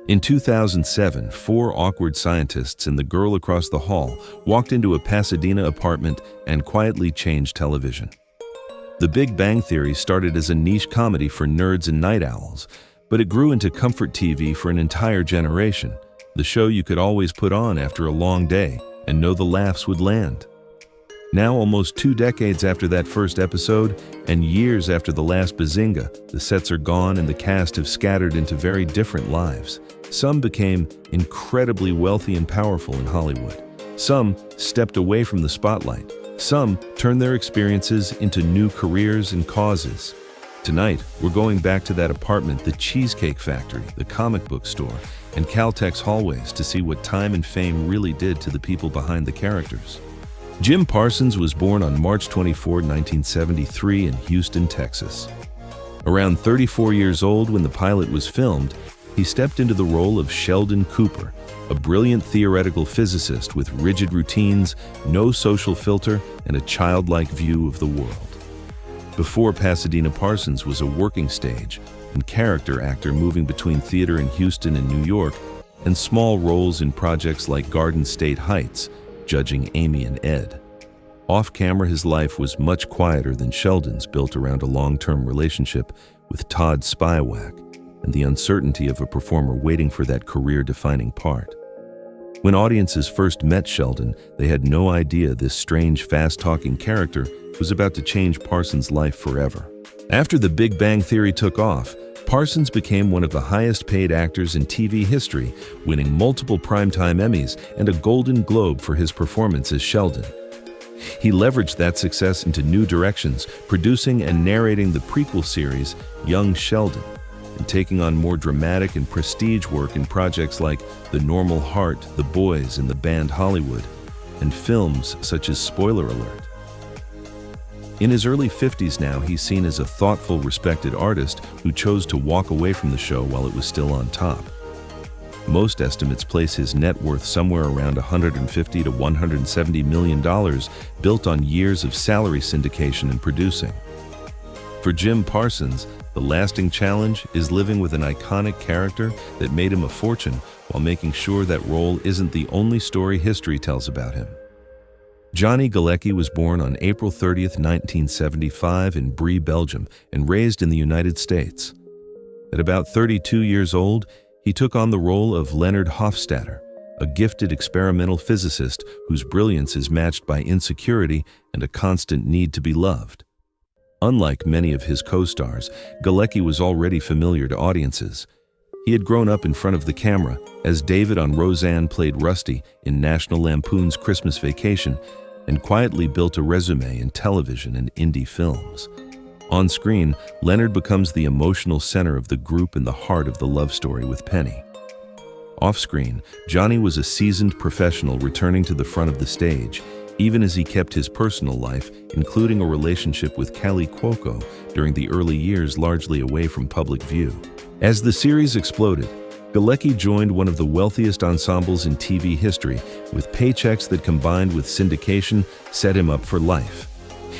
In 2007, four awkward scientists and the girl across the hall walked into a Pasadena apartment and quietly changed television. The Big Bang Theory started as a niche comedy for nerds and night owls, but it grew into comfort TV for an entire generation, the show you could always put on after a long day and know the laughs would land. Now, almost 2 decades after that first episode, and years after the last Bazinga, the sets are gone and the cast have scattered into very different lives. Some became incredibly wealthy and powerful in Hollywood. Some stepped away from the spotlight. Some turned their experiences into new careers and causes. Tonight, we're going back to that apartment, the Cheesecake Factory, the comic book store, and Caltech's hallways to see what time and fame really did to the people behind the characters. Jim Parsons was born on March 24, 1973 in Houston, Texas. Around 34 years old when the pilot was filmed, he stepped into the role of Sheldon Cooper, a brilliant theoretical physicist with rigid routines, no social filter, and a childlike view of the world. Before Pasadena, Parsons was a working stage and character actor moving between theater in Houston and New York, and small roles in projects like Garden State Heights, judging Amy and Ed. Off-camera, his life was much quieter than Sheldon's, built around a long-term relationship with Todd Spywak and the uncertainty of a performer waiting for that career-defining part. When audiences first met Sheldon, they had no idea this strange, fast-talking character was about to change Parsons' life forever. After The Big Bang Theory took off, Parsons became one of the highest-paid actors in TV history, winning multiple Primetime Emmys and a Golden Globe for his performance as Sheldon. He leveraged that success into new directions, producing and narrating the prequel series Young Sheldon, and taking on more dramatic and prestige work in projects like The Normal Heart, The Boys, and The Band Hollywood, and films such as Spoiler Alert. In his early 50s now, he's seen as a thoughtful, respected artist who chose to walk away from the show while it was still on top. Most estimates place his net worth somewhere around $150 to $170 million, built on years of salary syndication and producing. For Jim Parsons, the lasting challenge is living with an iconic character that made him a fortune while making sure that role isn't the only story history tells about him. Johnny Galecki was born on April 30, 1975 in Brie, Belgium, and raised in the United States. At about 32 years old, he took on the role of Leonard Hofstadter, a gifted experimental physicist whose brilliance is matched by insecurity and a constant need to be loved. Unlike many of his co-stars, Galecki was already familiar to audiences. He had grown up in front of the camera, as David on Roseanne played Rusty in National Lampoon's Christmas Vacation, and quietly built a resume in television and indie films. On screen, Leonard becomes the emotional center of the group and the heart of the love story with Penny. Off-screen, Johnny was a seasoned professional returning to the front of the stage, even as he kept his personal life, including a relationship with Kaley Cuoco, during the early years largely away from public view. As the series exploded, Galecki joined one of the wealthiest ensembles in TV history, with paychecks that combined with syndication set him up for life.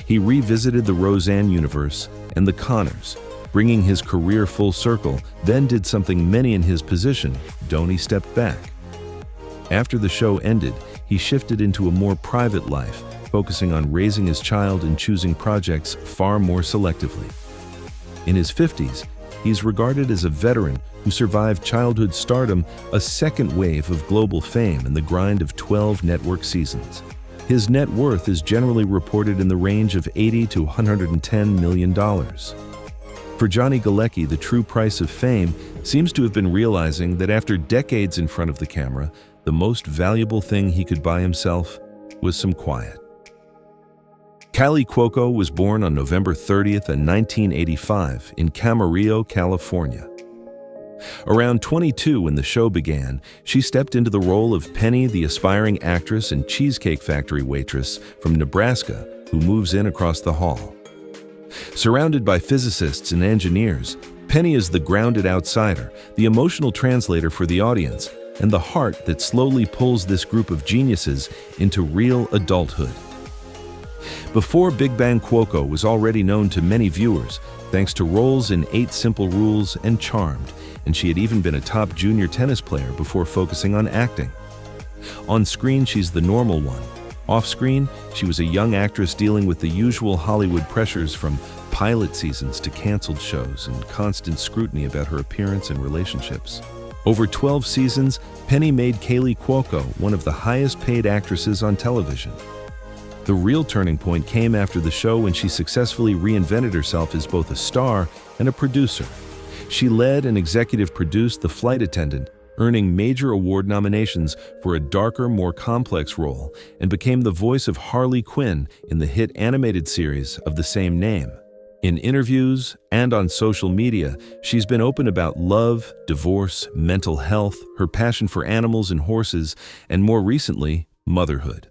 He revisited the Roseanne universe and the Connors, bringing his career full circle, then did something many in his position, Donnie stepped back. After the show ended, he shifted into a more private life, focusing on raising his child and choosing projects far more selectively. In his 50s, he's regarded as a veteran who survived childhood stardom, a second wave of global fame, and the grind of 12 network seasons. His net worth is generally reported in the range of $80 to $110 million. For Johnny Galecki, the true price of fame seems to have been realizing that after decades in front of the camera, the most valuable thing he could buy himself was some quiet. Kaley Cuoco was born on November 30th, 1985 in Camarillo, California. Around 22 when the show began, she stepped into the role of Penny, the aspiring actress and Cheesecake Factory waitress from Nebraska who moves in across the hall. Surrounded by physicists and engineers, Penny is the grounded outsider, the emotional translator for the audience, and the heart that slowly pulls this group of geniuses into real adulthood. Before Big Bang Cuoco was already known to many viewers, thanks to roles in 8 Simple Rules and Charmed, and she had even been a top junior tennis player before focusing on acting. On screen, she's the normal one. Off-screen, she was a young actress dealing with the usual Hollywood pressures from pilot seasons to canceled shows and constant scrutiny about her appearance and relationships. Over 12 seasons, Penny made Kaley Cuoco one of the highest-paid actresses on television. The real turning point came after the show when she successfully reinvented herself as both a star and a producer. She led and executive produced The Flight Attendant, earning major award nominations for a darker, more complex role, and became the voice of Harley Quinn in the hit animated series of the same name. In interviews and on social media, she's been open about love, divorce, mental health, her passion for animals and horses, and more recently, motherhood.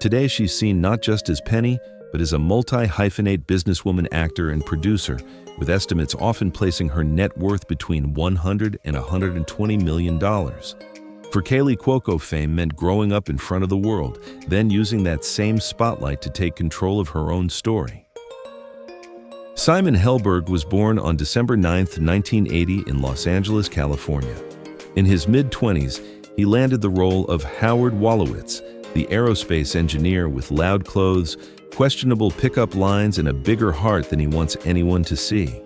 Today, she's seen not just as Penny, but as a multi-hyphenate businesswoman, actor, and producer, with estimates often placing her net worth between $100 and $120 million. For Kaley Cuoco, fame meant growing up in front of the world, then using that same spotlight to take control of her own story. Simon Helberg was born on December 9, 1980 in Los Angeles, California. In his mid-20s, he landed the role of Howard Wolowitz, the aerospace engineer with loud clothes, questionable pickup lines, and a bigger heart than he wants anyone to see.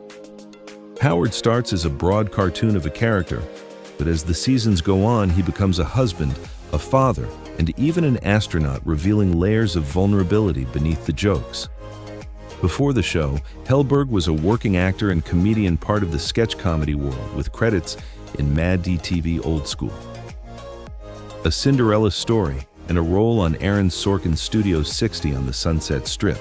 Howard starts as a broad cartoon of a character, but as the seasons go on, he becomes a husband, a father, and even an astronaut, revealing layers of vulnerability beneath the jokes. Before the show, Helberg was a working actor and comedian, part of the sketch comedy world, with credits in Mad TV Old School, A Cinderella Story, and a role on Aaron Sorkin's Studio 60 on the Sunset Strip.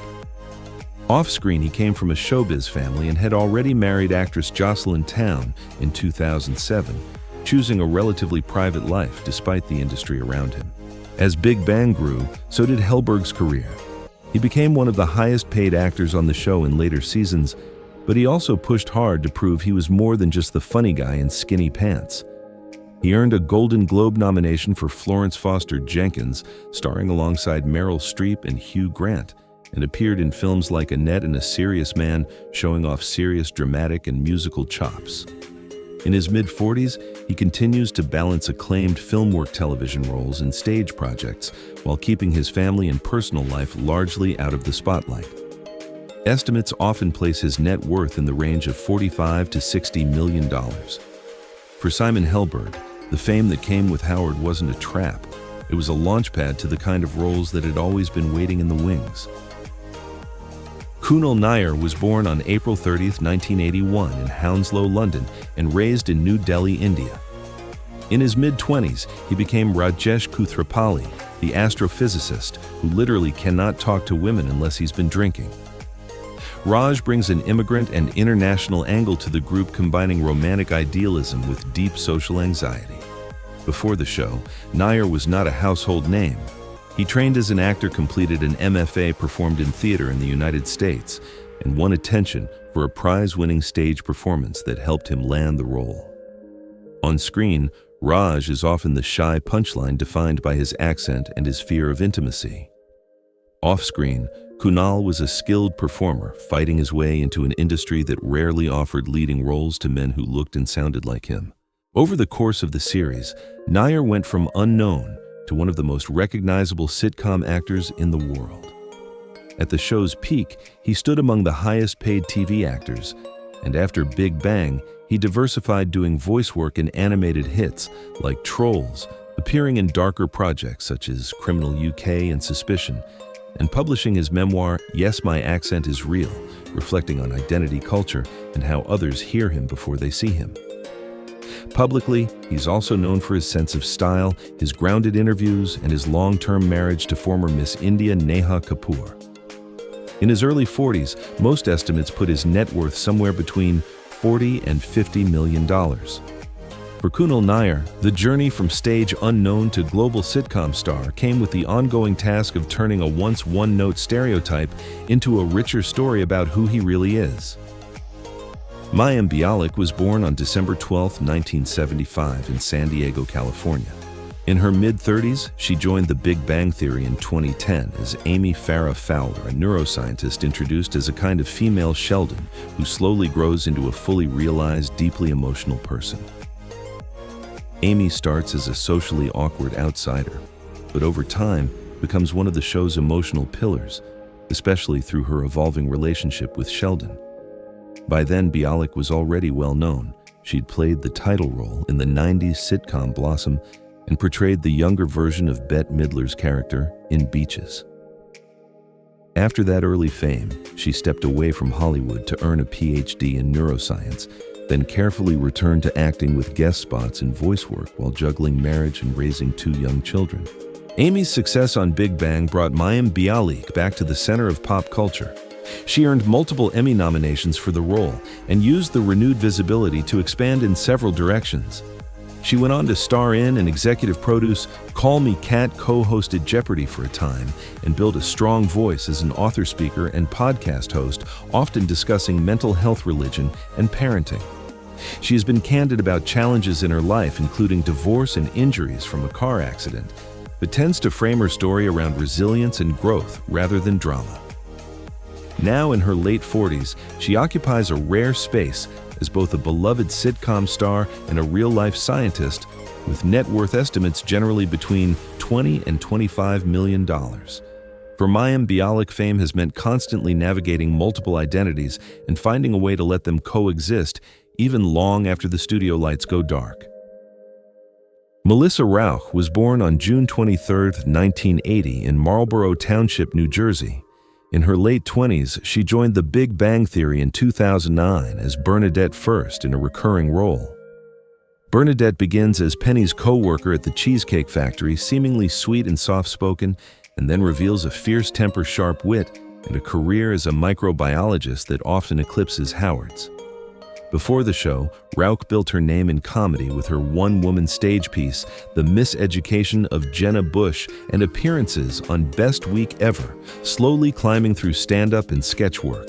Off-screen, he came from a showbiz family and had already married actress Jocelyn Town in 2007, choosing a relatively private life despite the industry around him. As Big Bang grew, so did Helberg's career. He became one of the highest-paid actors on the show in later seasons, but he also pushed hard to prove he was more than just the funny guy in skinny pants. He earned a Golden Globe nomination for Florence Foster Jenkins, starring alongside Meryl Streep and Hugh Grant, and appeared in films like Annette and A Serious Man, showing off serious dramatic and musical chops. In his mid-40s, he continues to balance acclaimed film work, television roles, and stage projects, while keeping his family and personal life largely out of the spotlight. Estimates often place his net worth in the range of $45 to $60 million. For Simon Helberg, the fame that came with Howard wasn't a trap. It was a launchpad to the kind of roles that had always been waiting in the wings. Kunal Nayyar was born on April 30, 1981 in Hounslow, London, and raised in New Delhi, India. In his mid-20s, he became Rajesh Kuthrapalli, the astrophysicist who literally cannot talk to women unless he's been drinking. Rauch brings an immigrant and international angle to the group, combining romantic idealism with deep social anxiety. Before the show, Nayyar was not a household name. He trained as an actor, completed an MFA, performed in theater in the United States, and won attention for a prize-winning stage performance that helped him land the role. On screen, Rauch is often the shy punchline, defined by his accent and his fear of intimacy. Off-screen, Kunal was a skilled performer, fighting his way into an industry that rarely offered leading roles to men who looked and sounded like him. Over the course of the series, Nayyar went from unknown to one of the most recognizable sitcom actors in the world. At the show's peak, he stood among the highest-paid TV actors, and after Big Bang, he diversified, doing voice work in animated hits like Trolls, appearing in darker projects such as Criminal UK and Suspicion, and publishing his memoir, Yes, My Accent Is Real, reflecting on identity culture and how others hear him before they see him. Publicly, he's also known for his sense of style, his grounded interviews, and his long-term marriage to former Miss India Neha Kapoor. In his early 40s, most estimates put his net worth somewhere between $40 and $50 million. For Kunal Nayyar, the journey from stage unknown to global sitcom star came with the ongoing task of turning a once one-note stereotype into a richer story about who he really is. Mayim Bialik was born on December 12, 1975 in San Diego, California. In her mid-30s, she joined the Big Bang Theory in 2010 as Amy Farrah Fowler, a neuroscientist introduced as a kind of female Sheldon who slowly grows into a fully realized, deeply emotional person. Amy starts as a socially awkward outsider, but over time becomes one of the show's emotional pillars, especially through her evolving relationship with Sheldon. By then, Bialik was already well known. She'd played the title role in the 90s sitcom Blossom and portrayed the younger version of Bette Midler's character in Beaches. After that early fame, she stepped away from Hollywood to earn a PhD in neuroscience, then carefully returned to acting with guest spots and voice work while juggling marriage and raising 2 young children. Amy's success on Big Bang brought Mayim Bialik back to the center of pop culture. She earned multiple Emmy nominations for the role and used the renewed visibility to expand in several directions. She went on to star in and executive produce Call Me Kat, co-hosted Jeopardy for a time, and built a strong voice as an author, speaker, and podcast host, often discussing mental health, religion, and parenting. She has been candid about challenges in her life, including divorce and injuries from a car accident, but tends to frame her story around resilience and growth rather than drama. Now in her late 40s, she occupies a rare space as both a beloved sitcom star and a real-life scientist, with net worth estimates generally between $20 and $25 million. For Mayim, Bialik fame has meant constantly navigating multiple identities and finding a way to let them coexist, even long after the studio lights go dark. Melissa Rauch was born on June 23, 1980 in Marlborough Township, New Jersey. In her late 20s, she joined the Big Bang Theory in 2009 as Bernadette First in a recurring role. Bernadette begins as Penny's co-worker at the Cheesecake Factory, seemingly sweet and soft-spoken, and then reveals a fierce-tempered, sharp wit and a career as a microbiologist that often eclipses Howard's. Before the show, Rauch built her name in comedy with her one-woman stage piece, The Miseducation of Jenna Bush, and appearances on Best Week Ever, slowly climbing through stand-up and sketch work.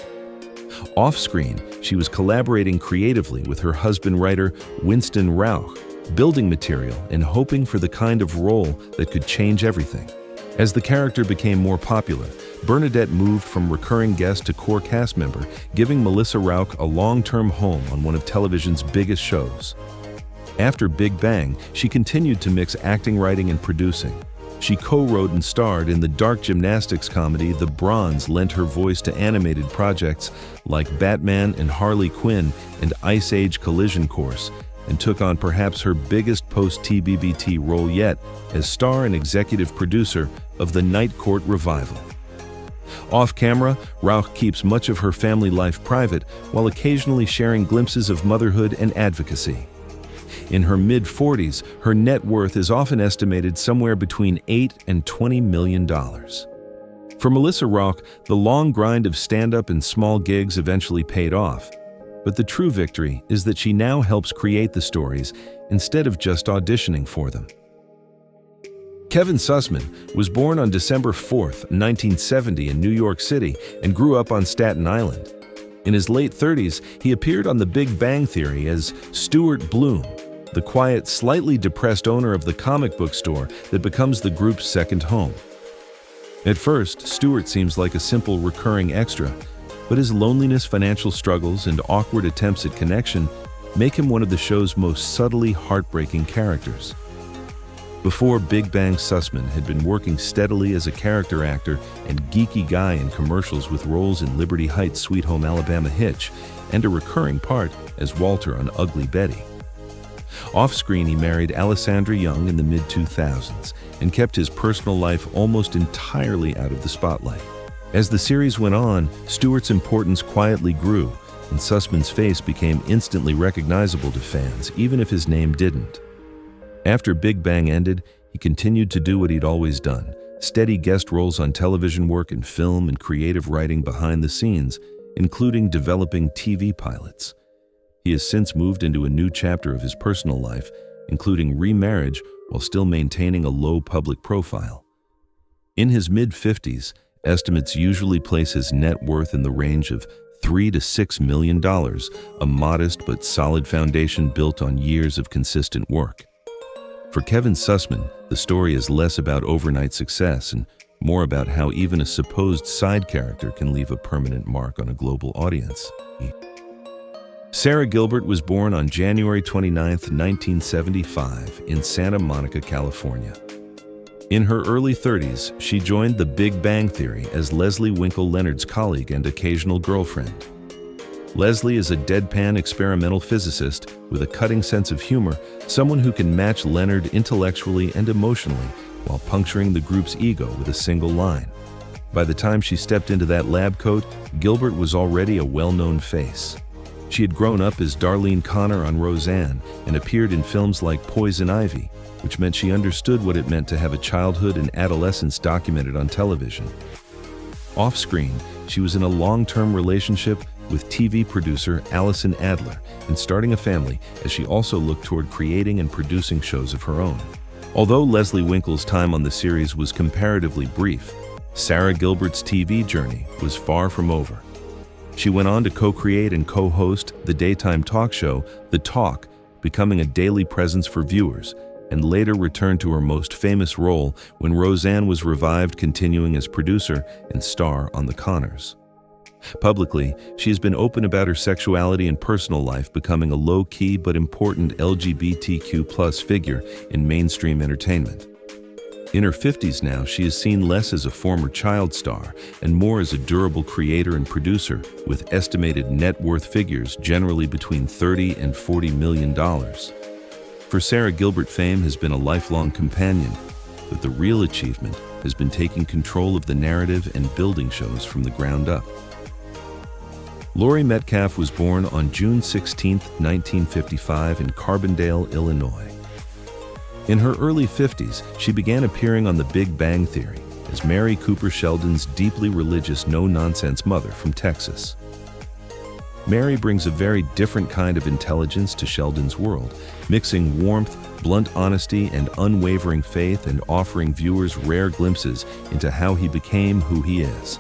Off-screen, she was collaborating creatively with her husband-writer Winston Rauch, building material and hoping for the kind of role that could change everything. As the character became more popular, Bernadette moved from recurring guest to core cast member, giving Melissa Rauch a long-term home on one of television's biggest shows. After Big Bang, she continued to mix acting, writing, and producing. She co-wrote and starred in the dark gymnastics comedy The Bronze, lent her voice to animated projects like Batman and Harley Quinn and Ice Age Collision Course, and took on perhaps her biggest post-TBBT role yet as star and executive producer of the Night Court revival. Off-camera, Rauch keeps much of her family life private while occasionally sharing glimpses of motherhood and advocacy. In her mid-40s, her net worth is often estimated somewhere between $8 and $20 million. For Melissa Rauch, the long grind of stand-up and small gigs eventually paid off. But the true victory is that she now helps create the stories instead of just auditioning for them. Kevin Sussman was born on December 4, 1970 in New York City and grew up on Staten Island. In his late 30s, he appeared on The Big Bang Theory as Stuart Bloom, the quiet, slightly depressed owner of the comic book store that becomes the group's second home. At first, Stuart seems like a simple recurring extra, but his loneliness, financial struggles, and awkward attempts at connection make him one of the show's most subtly heartbreaking characters. Before Big Bang, Sussman had been working steadily as a character actor and geeky guy in commercials with roles in Liberty Heights' Sweet Home Alabama Hitch, and a recurring part as Walter on Ugly Betty. Off-screen, he married Alessandra Young in the mid-2000s and kept his personal life almost entirely out of the spotlight. As the series went on, Stewart's importance quietly grew, and Sussman's face became instantly recognizable to fans, even if his name didn't. After Big Bang ended, he continued to do what he'd always done, steady guest roles on television, work in film, and creative writing behind the scenes, including developing TV pilots. He has since moved into a new chapter of his personal life, including remarriage while still maintaining a low public profile. In his mid-50s, estimates usually place his net worth in the range of $3 to $6 million, a modest but solid foundation built on years of consistent work. For Kevin Sussman, the story is less about overnight success and more about how even a supposed side character can leave a permanent mark on a global audience. Sara Gilbert was born on January 29, 1975, in Santa Monica, California. In her early 30s, she joined The Big Bang Theory as Leslie Winkle Leonard's colleague and occasional girlfriend. Leslie is a deadpan experimental physicist with a cutting sense of humor, someone who can match Leonard intellectually and emotionally while puncturing the group's ego with a single line. By the time she stepped into that lab coat, Gilbert was already a well-known face. She had grown up as Darlene Connor on Roseanne and appeared in films like Poison Ivy, which meant she understood what it meant to have a childhood and adolescence documented on television. Off-screen, she was in a long-term relationship with TV producer Allison Adler and starting a family as she also looked toward creating and producing shows of her own. Although Leslie Winkle's time on the series was comparatively brief, Sara Gilbert's TV journey was far from over. She went on to co-create and co-host the daytime talk show, The Talk, becoming a daily presence for viewers, and later returned to her most famous role when Roseanne was revived, continuing as producer and star on The Connors. Publicly, she has been open about her sexuality and personal life, becoming a low-key but important LGBTQ+ figure in mainstream entertainment. In her 50s now, she is seen less as a former child star and more as a durable creator and producer with estimated net worth figures generally between $30 and $40 million. For Sara Gilbert, fame has been a lifelong companion, but the real achievement has been taking control of the narrative and building shows from the ground up. Laurie Metcalf was born on June 16, 1955 in Carbondale, Illinois. In her early 50s, she began appearing on The Big Bang Theory as Mary Cooper Sheldon's deeply religious, no-nonsense mother from Texas. Mary brings a very different kind of intelligence to Sheldon's world, mixing warmth, blunt honesty, and unwavering faith, and offering viewers rare glimpses into how he became who he is.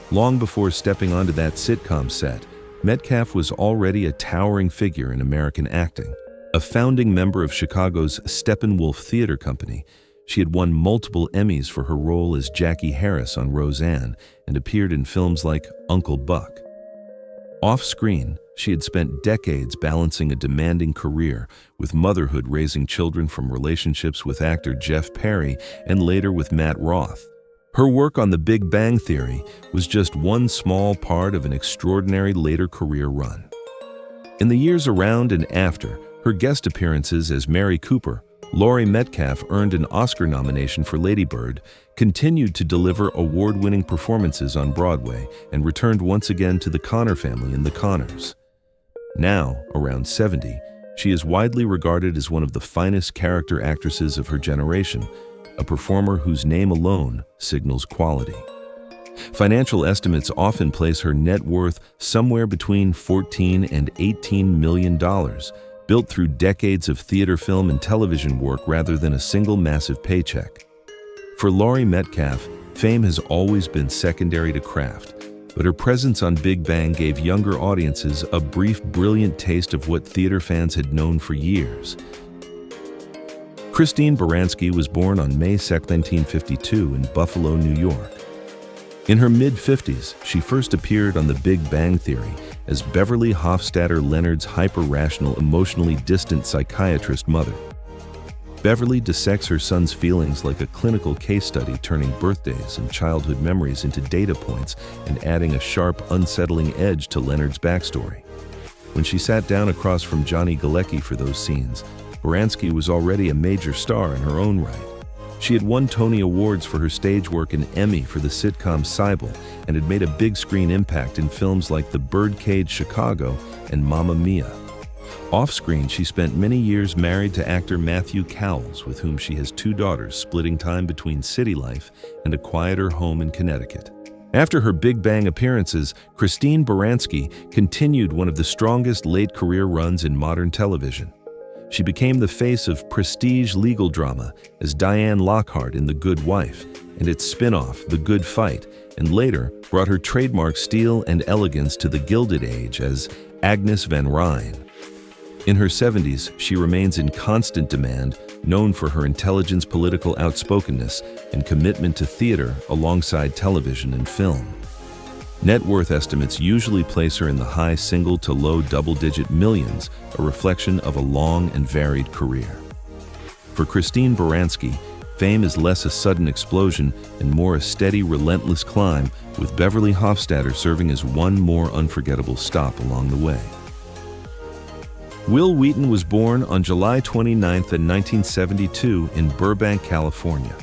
Long before stepping onto that sitcom set, Metcalf was already a towering figure in American acting. A founding member of Chicago's Steppenwolf Theater Company, she had won multiple Emmys for her role as Jackie Harris on Roseanne and appeared in films like Uncle Buck. Off-screen, she had spent decades balancing a demanding career with motherhood, raising children from relationships with actor Jeff Perry and later with Matt Roth. Her work on The Big Bang Theory was just one small part of an extraordinary later career run. In the years around and after her guest appearances as Mary Cooper, Laurie Metcalf earned an Oscar nomination for Lady Bird, continued to deliver award-winning performances on Broadway, and returned once again to the Connor family in The Connors. Now, around 70, she is widely regarded as one of the finest character actresses of her generation, a performer whose name alone signals quality. Financial estimates often place her net worth somewhere between $14 and $18 million, built through decades of theater, film, and television work rather than a single massive paycheck. For Laurie Metcalf, fame has always been secondary to craft, but her presence on Big Bang gave younger audiences a brief, brilliant taste of what theater fans had known for years. Christine Baranski was born on May 2, 1952 in Buffalo, New York. In her mid-50s, she first appeared on The Big Bang Theory as Beverly Hofstadter Leonard's hyper-rational, emotionally distant psychiatrist mother. Beverly dissects her son's feelings like a clinical case study, turning birthdays and childhood memories into data points and adding a sharp, unsettling edge to Leonard's backstory. When she sat down across from Johnny Galecki for those scenes, Baranski was already a major star in her own right. She had won Tony Awards for her stage work and Emmy for the sitcom Sybil, and had made a big screen impact in films like The Birdcage Chicago and Mamma Mia. Off-screen, she spent many years married to actor Matthew Cowles, with whom she has 2 daughters, splitting time between city life and a quieter home in Connecticut. After her Big Bang appearances, Christine Baranski continued one of the strongest late career runs in modern television. She became the face of prestige legal drama as Diane Lockhart in The Good Wife, and its spin-off, The Good Fight, and later brought her trademark style and elegance to the Gilded Age as Agnes Van Ryn. In her 70s, she remains in constant demand, known for her intelligence, political outspokenness, and commitment to theater alongside television and film. Net worth estimates usually place her in the high single to low double-digit millions, a reflection of a long and varied career. For Christine Baranski, fame is less a sudden explosion and more a steady, relentless climb, with Beverly Hofstadter serving as one more unforgettable stop along the way. Wil Wheaton was born on July 29, 1972 in Burbank, California.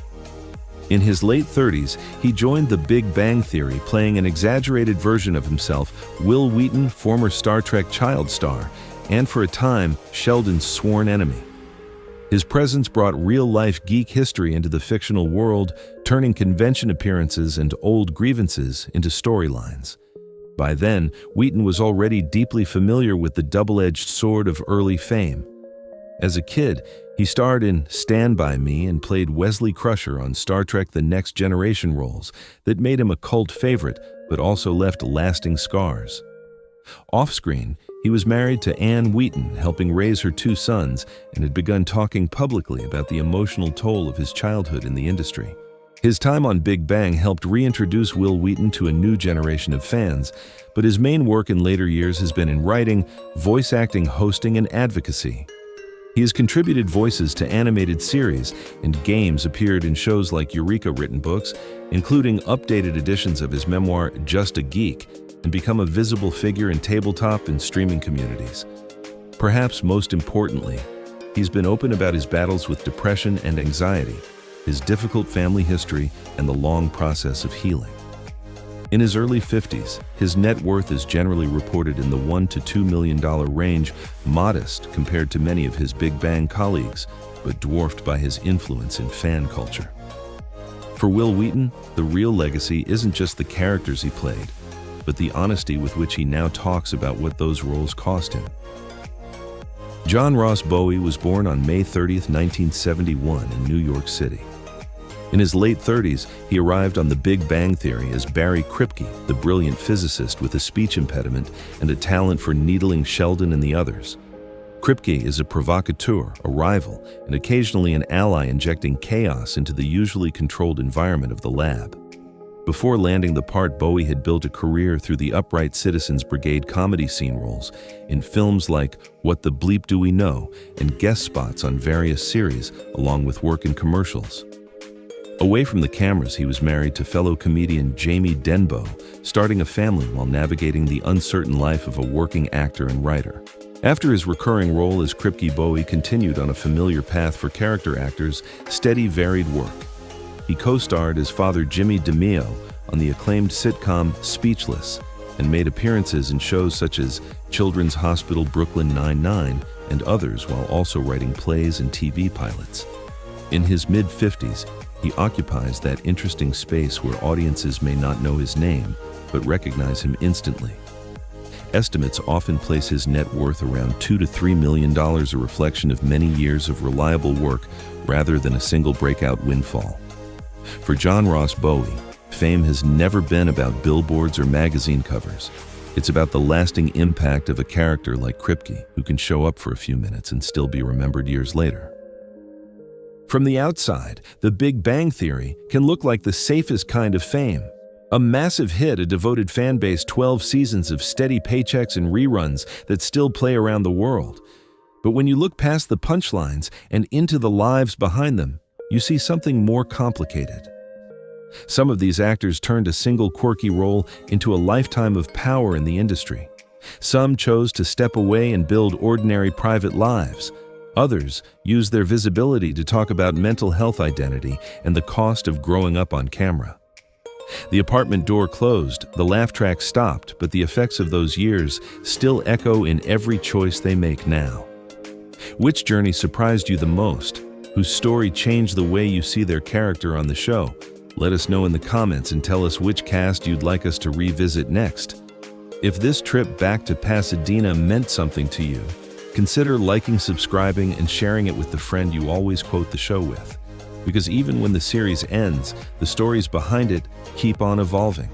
In his late 30s, he joined the Big Bang Theory, playing an exaggerated version of himself, Wil Wheaton, former Star Trek child star, and for a time, Sheldon's sworn enemy. His presence brought real-life geek history into the fictional world, turning convention appearances and old grievances into storylines. By then, Wheaton was already deeply familiar with the double-edged sword of early fame. As a kid, he starred in Stand By Me and played Wesley Crusher on Star Trek The Next Generation roles that made him a cult favorite but also left lasting scars. Off-screen, he was married to Ann Wheaton, helping raise her 2 sons, and had begun talking publicly about the emotional toll of his childhood in the industry. His time on Big Bang helped reintroduce Wil Wheaton to a new generation of fans, but his main work in later years has been in writing, voice acting, hosting, and advocacy. He has contributed voices to animated series, and games appeared in shows like Eureka, written books, including updated editions of his memoir, Just a Geek, and become a visible figure in tabletop and streaming communities. Perhaps most importantly, he's been open about his battles with depression and anxiety, his difficult family history, and the long process of healing. In his early 50s, his net worth is generally reported in the $1 to $2 million range, modest compared to many of his Big Bang colleagues, but dwarfed by his influence in fan culture. For Wil Wheaton, the real legacy isn't just the characters he played, but the honesty with which he now talks about what those roles cost him. John Ross Bowie was born on May 30, 1971 in New York City. In his late 30s, he arrived on the Big Bang Theory as Barry Kripke, the brilliant physicist with a speech impediment and a talent for needling Sheldon and the others. Kripke is a provocateur, a rival, and occasionally an ally, injecting chaos into the usually controlled environment of the lab. Before landing the part, Bowie had built a career through the Upright Citizens Brigade comedy scene roles in films like What the Bleep Do We Know and guest spots on various series, along with work in commercials. Away from the cameras, he was married to fellow comedian Jamie Denbo, starting a family while navigating the uncertain life of a working actor and writer. After his recurring role as Kripke, Bowie continued on a familiar path for character actors, steady, varied work. He co-starred as Father Jimmy DeMeo on the acclaimed sitcom Speechless, and made appearances in shows such as Children's Hospital Brooklyn Nine-Nine and others, while also writing plays and TV pilots. In his mid-50s, he occupies that interesting space where audiences may not know his name, but recognize him instantly. Estimates often place his net worth around $2 to $3 million, a reflection of many years of reliable work rather than a single breakout windfall. For John Ross Bowie, fame has never been about billboards or magazine covers. It's about the lasting impact of a character like Kripke, who can show up for a few minutes and still be remembered years later. From the outside, The Big Bang Theory can look like the safest kind of fame. A massive hit, a devoted fan base, 12 seasons of steady paychecks and reruns that still play around the world. But when you look past the punchlines and into the lives behind them, you see something more complicated. Some of these actors turned a single quirky role into a lifetime of power in the industry. Some chose to step away and build ordinary private lives. Others used their visibility to talk about mental health, identity, and the cost of growing up on camera. The apartment door closed, the laugh track stopped, but the effects of those years still echo in every choice they make now. Which journey surprised you the most? Whose story changed the way you see their character on the show? Let us know in the comments and tell us which cast you'd like us to revisit next. If this trip back to Pasadena meant something to you, consider liking, subscribing, and sharing it with the friend you always quote the show with. Because even when the series ends, the stories behind it keep on evolving.